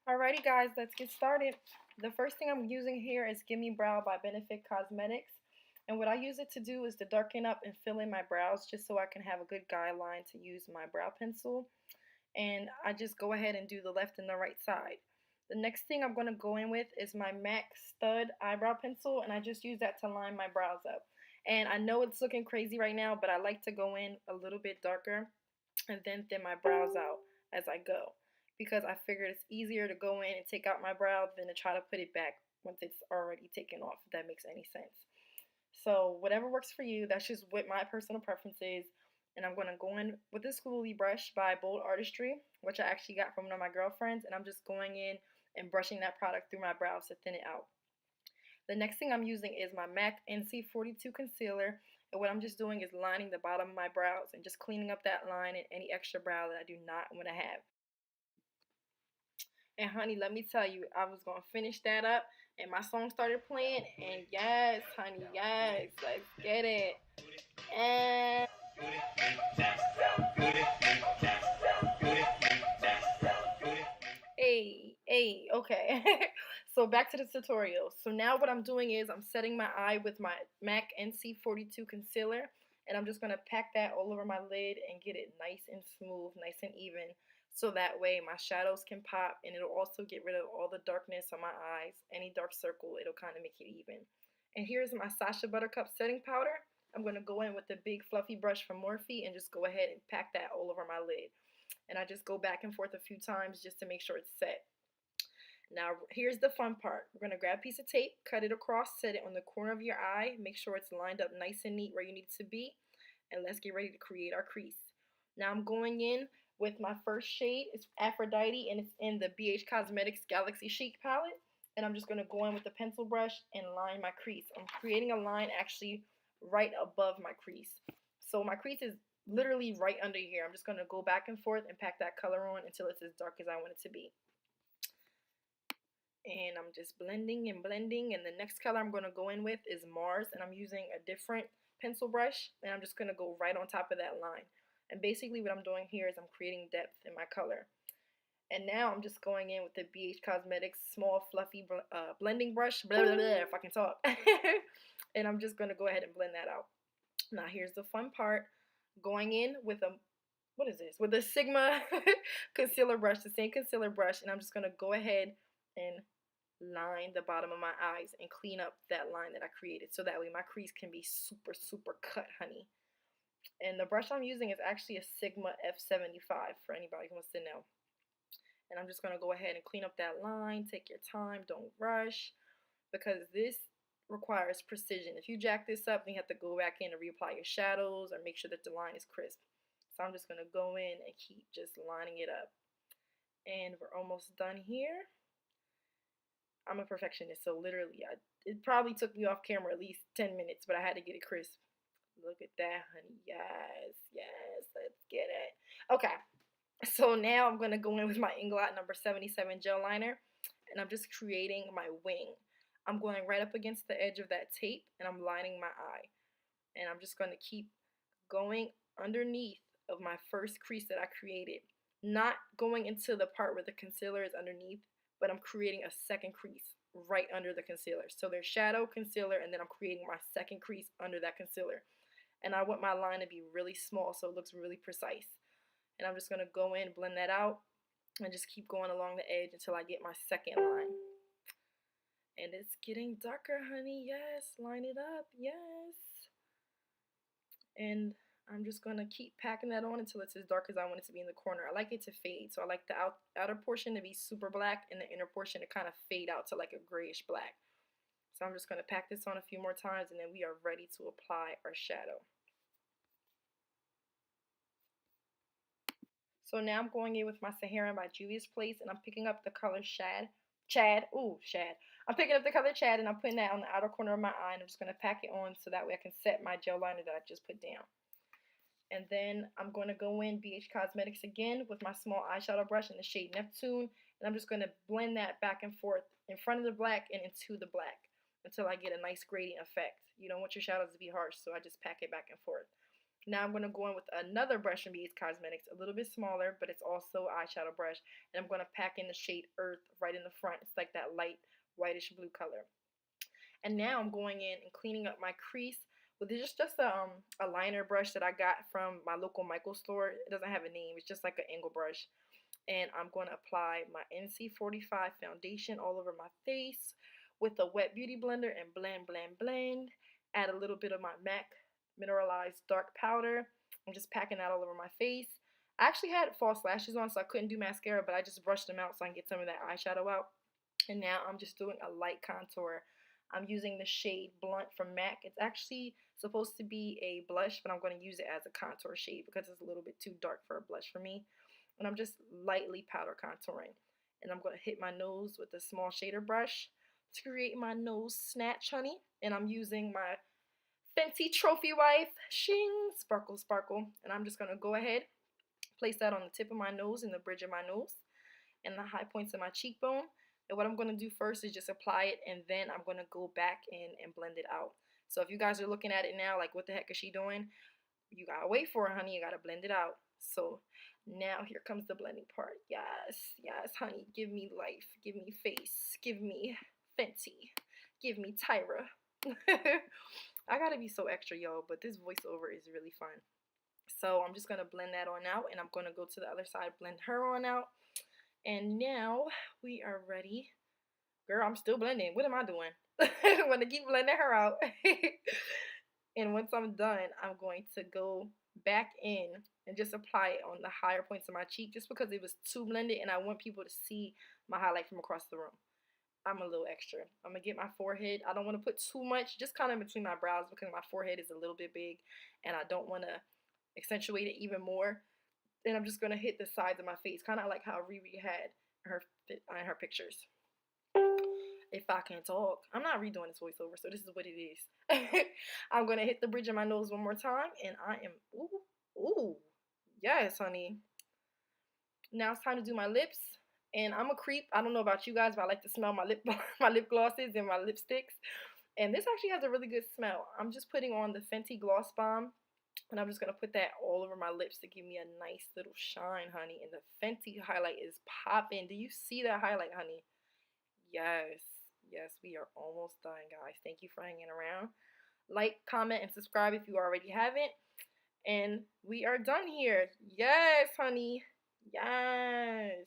Alrighty guys, let's get started. The first thing I'm using here is Gimme Brow by F.A.Q. And what I use it to do is to darken up and fill in my brows just so I can have a good guideline to use my brow pencil. And I just go ahead and do the left and the right side. The next thing I'm going to go in with is my MAC Stud Eyebrow Pencil, and I just use that to line my brows up. And I know it's looking crazy right now, but I like to go in a little bit darker and then thin my brows out as I go, because I figured it's easier to go in and take out my brow than to try to put it back once it's already taken off, if that makes any sense. So whatever works for you, that's just what my personal preference is. And I'm going to go in with this Spoolie brush by Bold Artistry, which I actually got from one of my girlfriends, and I'm just going in and brushing that product through my brows to thin it out. The next thing I'm using is my MAC NC42 concealer, and what I'm just doing is lining the bottom of my brows and just cleaning up that line and any extra brow that I do not want to have. And honey, let me tell you, I was going to finish that up and my song started playing, and yes, honey, yes, let's get it. And hey, okay. So back to the tutorial. So now what I'm doing is I'm setting my eye with my MAC NC42 concealer, and I'm just going to pack that all over my lid and get it nice and smooth, nice and even, so that way my shadows can pop, and it'll also get rid of all the darkness on my eyes. Any dark circle, it'll kind of make it even. And here's my Sacha Buttercup setting powder. I'm going to go in with the big fluffy brush from Morphe and just go ahead and pack that all over my lid. And I just go back and forth a few times just to make sure it's set. Now here's the fun part. We're going to grab a piece of tape, cut it across, set it on the corner of your eye, make sure it's lined up nice and neat where you need it to be, and let's get ready to create our crease. Now I'm going in with my first shade. It's Aphrodite, and it's in the BH Cosmetics Galaxy Chic palette, and I'm just going to go in with the pencil brush and line my crease. I'm creating a line actually right above my crease. So my crease is literally right under here. I'm just going to go back and forth and pack that color on until it's as dark as I want it to be. And I'm just blending and blending, and the next color I'm going to go in with is Mars, and I'm using a different pencil brush, and I'm just going to go right on top of that line. And basically what I'm doing here is I'm creating depth in my color. And now I'm just going in with the BH Cosmetics small fluffy blending brush, blah, blah, blah, if I can talk. And I'm just going to go ahead and blend that out. Now here's the fun part. Going in with a, what is this? With a Sigma concealer brush, the same concealer brush, and I'm just going to go ahead and line the bottom of my eyes and clean up that line that I created, so that way my crease can be super, super cut, honey. And the brush I'm using is actually a Sigma F75 for anybody who wants to know. And I'm just going to go ahead and clean up that line. Take your time, don't rush, because this requires precision. If you jack this up, then you have to go back in and reapply your shadows or make sure that the line is crisp. So I'm just going to go in and keep just lining it up. And we're almost done here. I'm a perfectionist, so literally, it probably took me off camera at least 10 minutes, but I had to get it crisp. Look at that, honey. Yes, yes, let's get it. Okay, so now I'm going to go in with my Inglot number 77 gel liner, and I'm just creating my wing. I'm going right up against the edge of that tape, and I'm lining my eye. And I'm just going to keep going underneath of my first crease that I created. Not going into the part where the concealer is underneath, but I'm creating a second crease right under the concealer. So there's shadow, concealer, and then I'm creating my second crease under that concealer. And I want my line to be really small so it looks really precise. And I'm just going to go in, blend that out, and just keep going along the edge until I get my second line. And it's getting darker, honey. Yes, line it up. Yes. And I'm just going to keep packing that on until it's as dark as I want it to be in the corner. I like it to fade, so I like the outer portion to be super black and the inner portion to kind of fade out to like a grayish black. So I'm just going to pack this on a few more times, and then we are ready to apply our shadow. So now I'm going in with my Saharan by Juvia's Place, and I'm picking up the color Shad. I'm picking up the color Chad, and I'm putting that on the outer corner of my eye, and I'm just going to pack it on so that way I can set my gel liner that I just put down. And then I'm going to go in BH Cosmetics again with my small eyeshadow brush in the shade Neptune. And I'm just going to blend that back and forth in front of the black and into the black until I get a nice gradient effect. You don't want your shadows to be harsh, so I just pack it back and forth. Now I'm going to go in with another brush from BHcosmetics, a little bit smaller, but it's also an eyeshadow brush. And I'm going to pack in the shade Earth right in the front. It's like that light whitish blue color. And now I'm going in and cleaning up my crease with just a liner brush that I got from my local Michael store. It doesn't have a name. It's just like an angle brush. And I'm going to apply my NC45 foundation all over my face with a wet beauty blender and blend, blend, blend. Add a little bit of my MAC mineralized dark powder. I'm just packing that all over my face. I actually had false lashes on, so I couldn't do mascara, but I just brushed them out so I can get some of that eyeshadow out. And now I'm just doing a light contour. I'm using the shade Blunt from MAC. It's actually supposed to be a blush, but I'm going to use it as a contour shade because it's a little bit too dark for a blush for me. And I'm just lightly powder contouring. And I'm going to hit my nose with a small shader brush to create my nose snatch, honey. And I'm using my Fenty Trophy Wife Shing Sparkle Sparkle. And I'm just going to go ahead, place that on the tip of my nose and the bridge of my nose and the high points of my cheekbone. And what I'm going to do first is just apply it, and then I'm going to go back in and blend it out. So if you guys are looking at it now, like, what the heck is she doing? You got to wait for it, honey. You got to blend it out. So now here comes the blending part. Yes, yes, honey. Give me life. Give me face. Give me Fenty. Give me Tyra. I got to be so extra, y'all, but this voiceover is really fun. So I'm just going to blend that on out, and I'm going to go to the other side, blend her on out. And now we are ready. Girl, I'm still blending. What am I doing? I'm going to keep blending her out. And once I'm done, I'm going to go back in and just apply it on the higher points of my cheek just because it was too blended and I want people to see my highlight from across the room. I'm a little extra. I'm going to get my forehead. I don't want to put too much, just kind of between my brows because my forehead is a little bit big and I don't want to accentuate it even more. Then I'm just going to hit the sides of my face, kind of like how Riri had her pictures. If I can talk. I'm not redoing this voiceover, so this is what it is. I'm going to hit the bridge of my nose one more time, and I am, ooh, yes, honey. Now it's time to do my lips, and I'm a creep. I don't know about you guys, but I like to smell my lip glosses and my lipsticks, and this actually has a really good smell. I'm just putting on the Fenty Gloss Bomb. And I'm just going to put that all over my lips to give me a nice little shine, honey. And the Fenty highlight is popping. Do you see that highlight, honey? Yes. Yes, we are almost done, guys. Thank you for hanging around. Like, comment, and subscribe if you already haven't. And we are done here. Yes, honey. Yes.